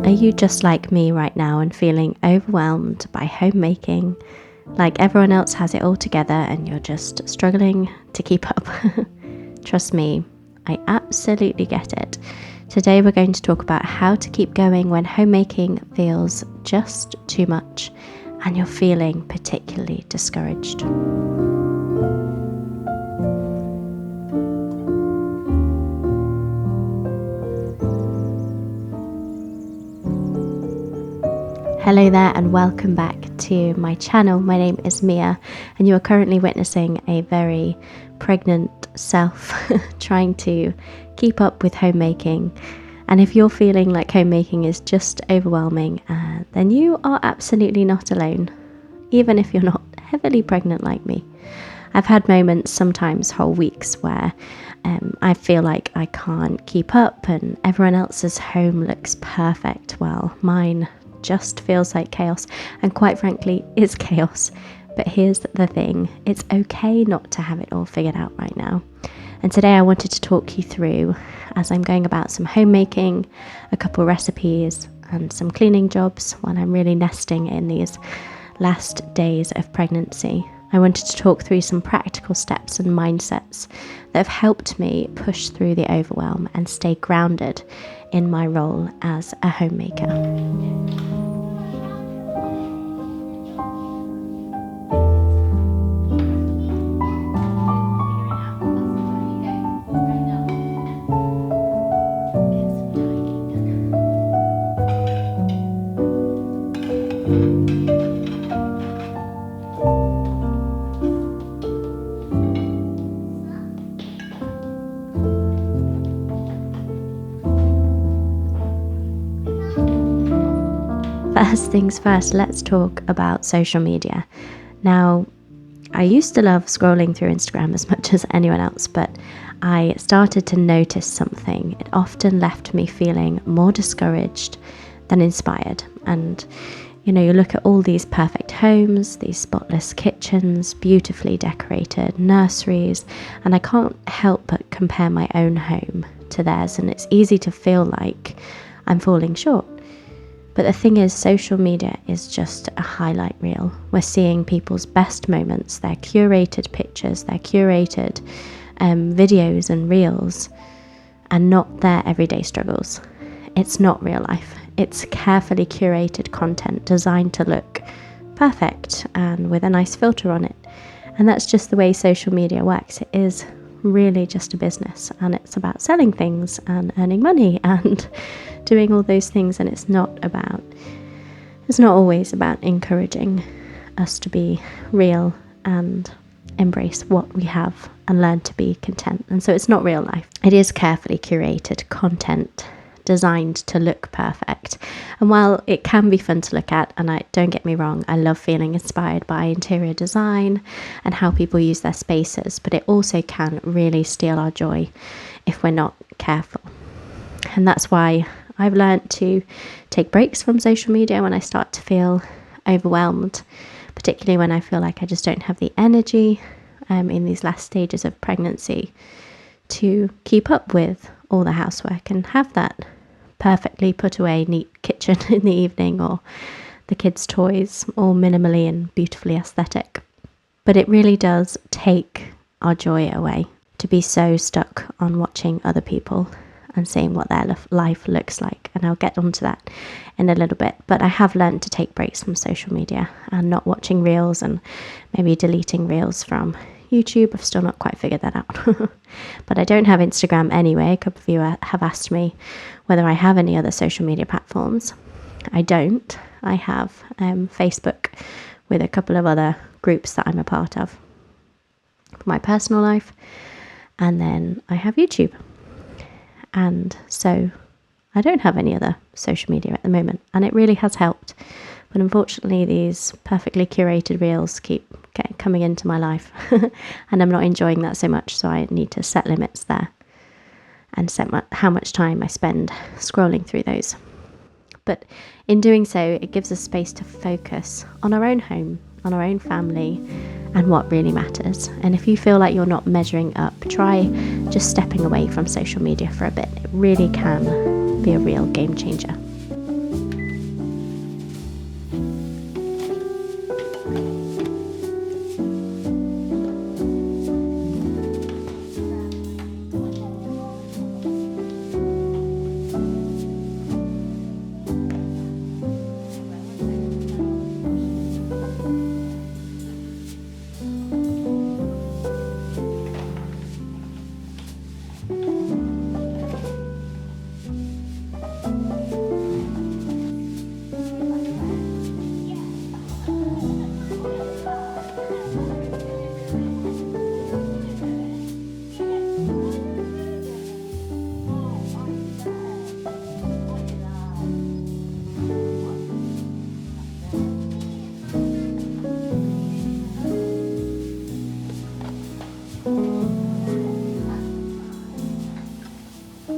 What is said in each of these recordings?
Are you just like me right now and feeling overwhelmed by homemaking? Like everyone else has it all together and you're just struggling to keep up? Trust me, I absolutely get it. Today we're going to talk about how to keep going when homemaking feels just too much and you're feeling particularly discouraged. Hello there and welcome back to my channel. My name is Mia and you are currently witnessing a very pregnant self trying to keep up with homemaking. And if you're feeling like homemaking is just overwhelming, then you are absolutely not alone, even if you're not heavily pregnant like me. I've had moments, sometimes whole weeks, where I feel like I can't keep up and everyone else's home looks perfect. Well, mine just feels like chaos, and quite frankly is chaos. But here's the thing, it's okay not to have it all figured out right now. And today I wanted to talk you through, as I'm going about some homemaking, a couple recipes and some cleaning jobs when I'm really nesting in these last days of pregnancy. I wanted to talk through some practical steps and mindsets that have helped me push through the overwhelm and stay grounded in my role as a homemaker. First things first, let's talk about social media. Now, I used to love scrolling through Instagram as much as anyone else, but I started to notice something. It often left me feeling more discouraged than inspired. And, you look at all these perfect homes, these spotless kitchens, beautifully decorated nurseries, and I can't help but compare my own home to theirs, and it's easy to feel like I'm falling short. But the thing is, social media is just a highlight reel. We're seeing people's best moments, their curated pictures, their curated videos and reels, and not their everyday struggles. It's not real life. It's carefully curated content designed to look perfect and with a nice filter on it. And that's just the way social media works. It is really just a business, and it's about selling things and earning money and doing all those things, and it's not always about encouraging us to be real and embrace what we have and learn to be content. And so it's not real life. It is carefully curated content designed to look perfect. And while it can be fun to look at, and don't get me wrong, I love feeling inspired by interior design and how people use their spaces, but it also can really steal our joy if we're not careful. And that's why I've learned to take breaks from social media when I start to feel overwhelmed, particularly when I feel like I just don't have the energy in these last stages of pregnancy to keep up with all the housework and have that perfectly put away neat kitchen in the evening, or the kids' toys all minimally and beautifully aesthetic. But it really does take our joy away to be so stuck on watching other people and seeing what their life looks like. And I'll get onto that in a little bit. But I have learned to take breaks from social media and not watching reels, and maybe deleting reels from YouTube. I've still not quite figured that out. But I don't have Instagram anyway. A couple of you have asked me whether I have any other social media platforms. I don't. I have Facebook with a couple of other groups that I'm a part of for my personal life. And then I have YouTube. And so I don't have any other social media at the moment, and it really has helped. But unfortunately, these perfectly curated reels keep coming into my life and I'm not enjoying that so much. So I need to set limits there and set how much time I spend scrolling through those. But in doing so, it gives us space to focus on our own home, on our own family, and what really matters. And if you feel like you're not measuring up, try just stepping away from social media for a bit. It really can be a real game changer.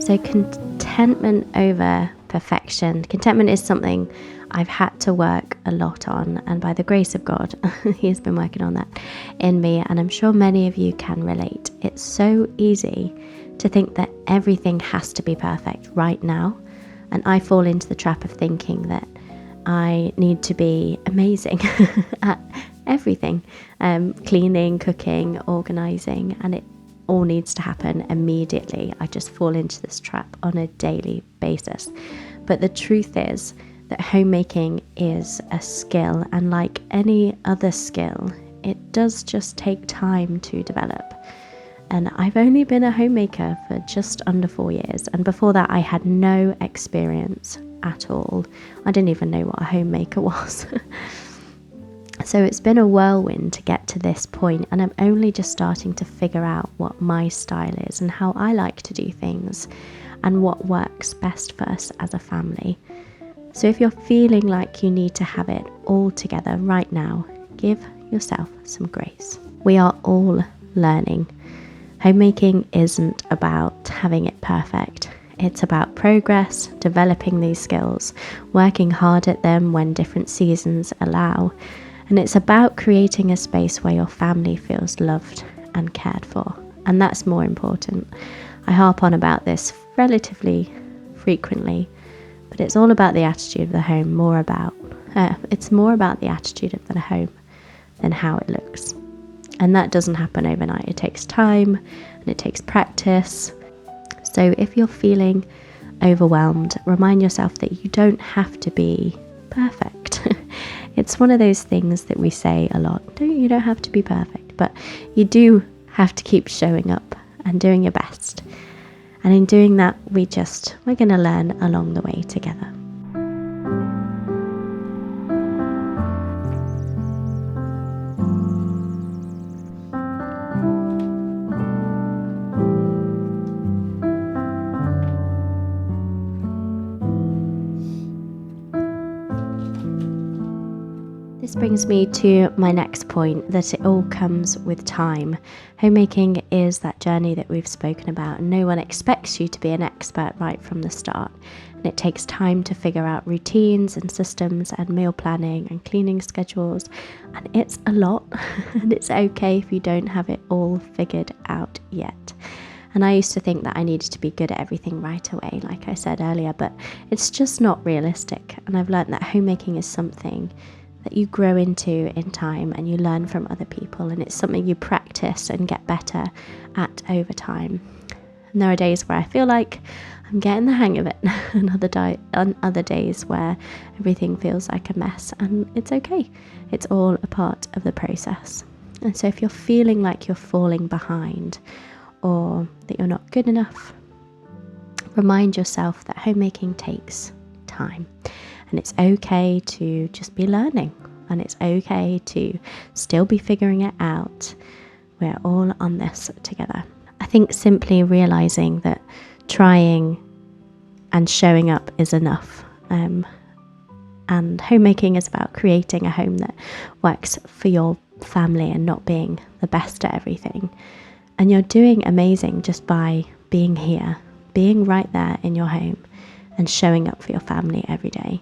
So contentment over perfection. Contentment is something I've had to work a lot on, and by the grace of God, He's been working on that in me, and I'm sure many of you can relate. It's so easy to think that everything has to be perfect right now, and I fall into the trap of thinking that I need to be amazing at everything, cleaning, cooking, organising, and it all needs to happen immediately. I just fall into this trap on a daily basis. But the truth is that homemaking is a skill, and like any other skill, it does just take time to develop. And I've only been a homemaker for just under 4 years, and before that I had no experience at all. I didn't even know what a homemaker was. So it's been a whirlwind to get to this point, and I'm only just starting to figure out what my style is and how I like to do things and what works best for us as a family. So if you're feeling like you need to have it all together right now, give yourself some grace. We are all learning. Homemaking isn't about having it perfect. It's about progress, developing these skills, working hard at them when different seasons allow. And it's about creating a space where your family feels loved and cared for. And that's more important. I harp on about this relatively frequently, but it's all about the attitude of the home, it's more about the attitude of the home than how it looks. And that doesn't happen overnight. It takes time and it takes practice. So if you're feeling overwhelmed, remind yourself that you don't have to be perfect. It's one of those things that we say a lot. You don't have to be perfect, but you do have to keep showing up and doing your best. And in doing that, we're going to learn along the way together. This brings me to my next point, that it all comes with time. Homemaking is that journey that we've spoken about, and no one expects you to be an expert right from the start. And it takes time to figure out routines and systems and meal planning and cleaning schedules, and it's a lot. And it's okay if you don't have it all figured out yet. And I used to think that I needed to be good at everything right away, like I said earlier, but it's just not realistic. And I've learned that homemaking is something that you grow into in time, and you learn from other people, and it's something you practice and get better at over time. And there are days where I feel like I'm getting the hang of it, and other days where everything feels like a mess, and it's okay. It's all a part of the process. And so if you're feeling like you're falling behind or that you're not good enough, remind yourself that homemaking takes time. And it's okay to just be learning, and it's okay to still be figuring it out. We're all on this together. I think simply realizing that trying and showing up is enough. And homemaking is about creating a home that works for your family and not being the best at everything. And you're doing amazing just by being here, being right there in your home and showing up for your family every day.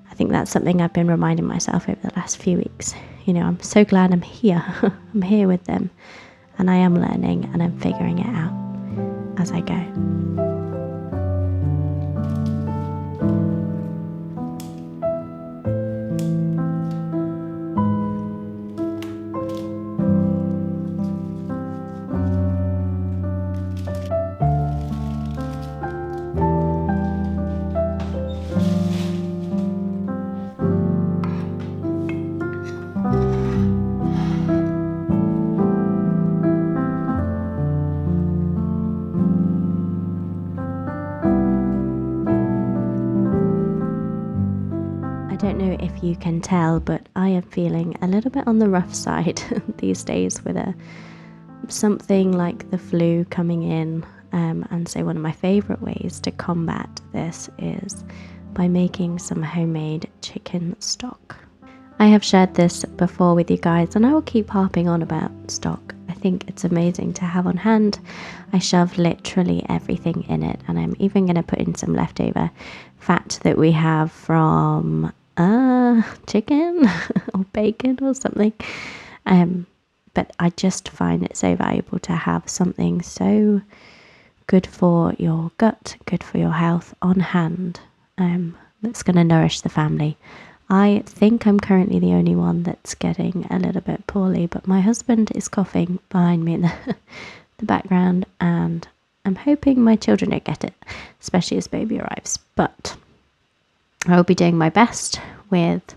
I think that's something I've been reminding myself over the last few weeks. I'm so glad I'm here. I'm here with them, and I am learning, and I'm figuring it out as I go. I don't know if you can tell, but I am feeling a little bit on the rough side these days with something like the flu coming in. And so one of my favourite ways to combat this is by making some homemade chicken stock. I have shared this before with you guys, and I will keep harping on about stock. I think it's amazing to have on hand. I shove literally everything in it, and I'm even going to put in some leftover fat that we have from chicken or bacon or something. But I just find it so valuable to have something so good for your gut, good for your health on hand, that's going to nourish the family. I think I'm currently the only one that's getting a little bit poorly, but my husband is coughing behind me in the background, and I'm hoping my children don't get it, especially as baby arrives. But I will be doing my best with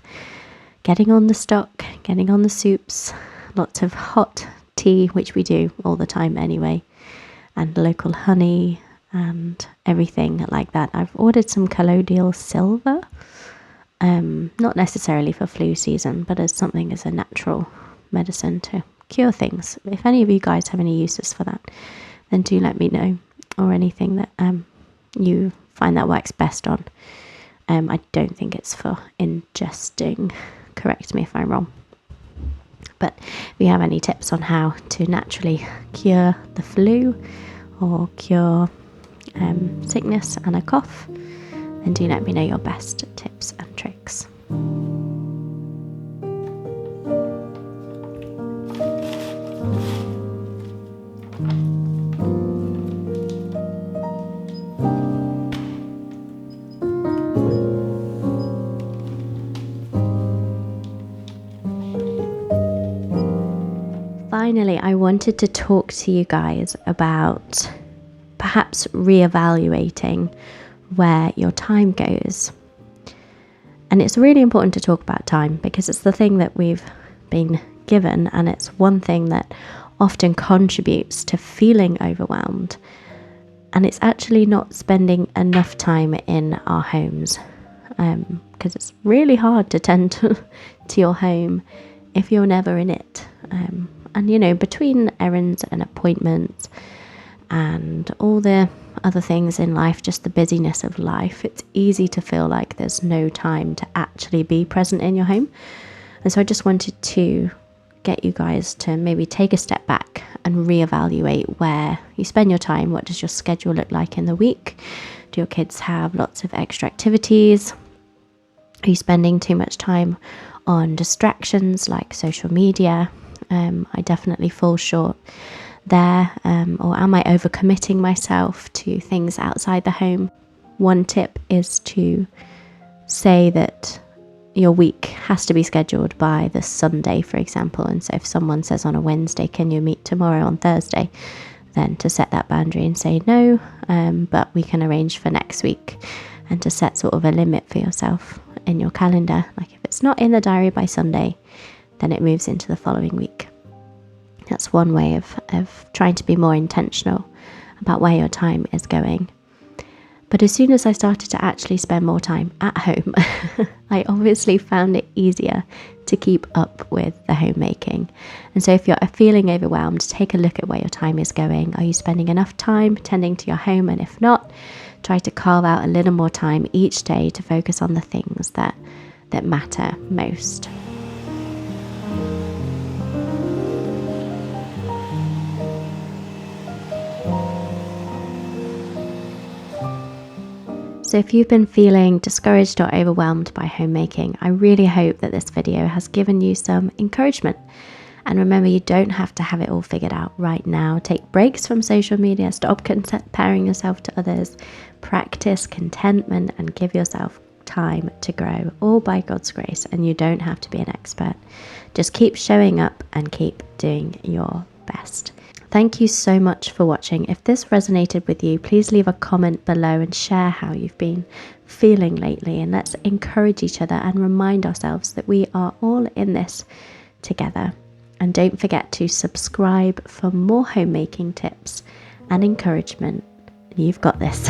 getting on the stock, getting on the soups, lots of hot tea, which we do all the time anyway, and local honey and everything like that. I've ordered some colloidal silver, not necessarily for flu season, but as something as a natural medicine to cure things. If any of you guys have any uses for that, then do let me know, or anything that you find that works best on. I don't think it's for ingesting. Correct me if I'm wrong. But if you have any tips on how to naturally cure the flu or cure sickness and a cough, then do let me know your best tips and tricks. Finally, I wanted to talk to you guys about perhaps reevaluating where your time goes. And it's really important to talk about time because it's the thing that we've been given, and it's one thing that often contributes to feeling overwhelmed. And it's actually not spending enough time in our homes, because it's really hard to tend to your home if you're never in it. And you know, between errands and appointments and all the other things in life, just the busyness of life, it's easy to feel like there's no time to actually be present in your home. And so I just wanted to get you guys to maybe take a step back and reevaluate where you spend your time. What does your schedule look like in the week? Do your kids have lots of extra activities? Are you spending too much time on distractions like social media? I definitely fall short there. Or am I overcommitting myself to things outside the home? One tip is to say that your week has to be scheduled by the Sunday, for example. And so if someone says on a Wednesday, can you meet tomorrow on Thursday? Then to set that boundary and say no, but we can arrange for next week, and to set sort of a limit for yourself in your calendar. Like if it's not in the diary by Sunday, then it moves into the following week. That's one way of trying to be more intentional about where your time is going. But as soon as I started to actually spend more time at home, I obviously found it easier to keep up with the homemaking. And so if you're feeling overwhelmed, take a look at where your time is going. Are you spending enough time tending to your home? And if not, try to carve out a little more time each day to focus on the things that matter most. So if you've been feeling discouraged or overwhelmed by homemaking, I really hope that this video has given you some encouragement. And remember, you don't have to have it all figured out right now. Take breaks from social media, stop comparing yourself to others, practice contentment, and give yourself time to grow, all by God's grace. And you don't have to be an expert. Just keep showing up and keep doing your best. Thank you so much for watching. If this resonated with you, please leave a comment below and share how you've been feeling lately. And let's encourage each other and remind ourselves that we are all in this together. And don't forget to subscribe for more homemaking tips and encouragement. You've got this.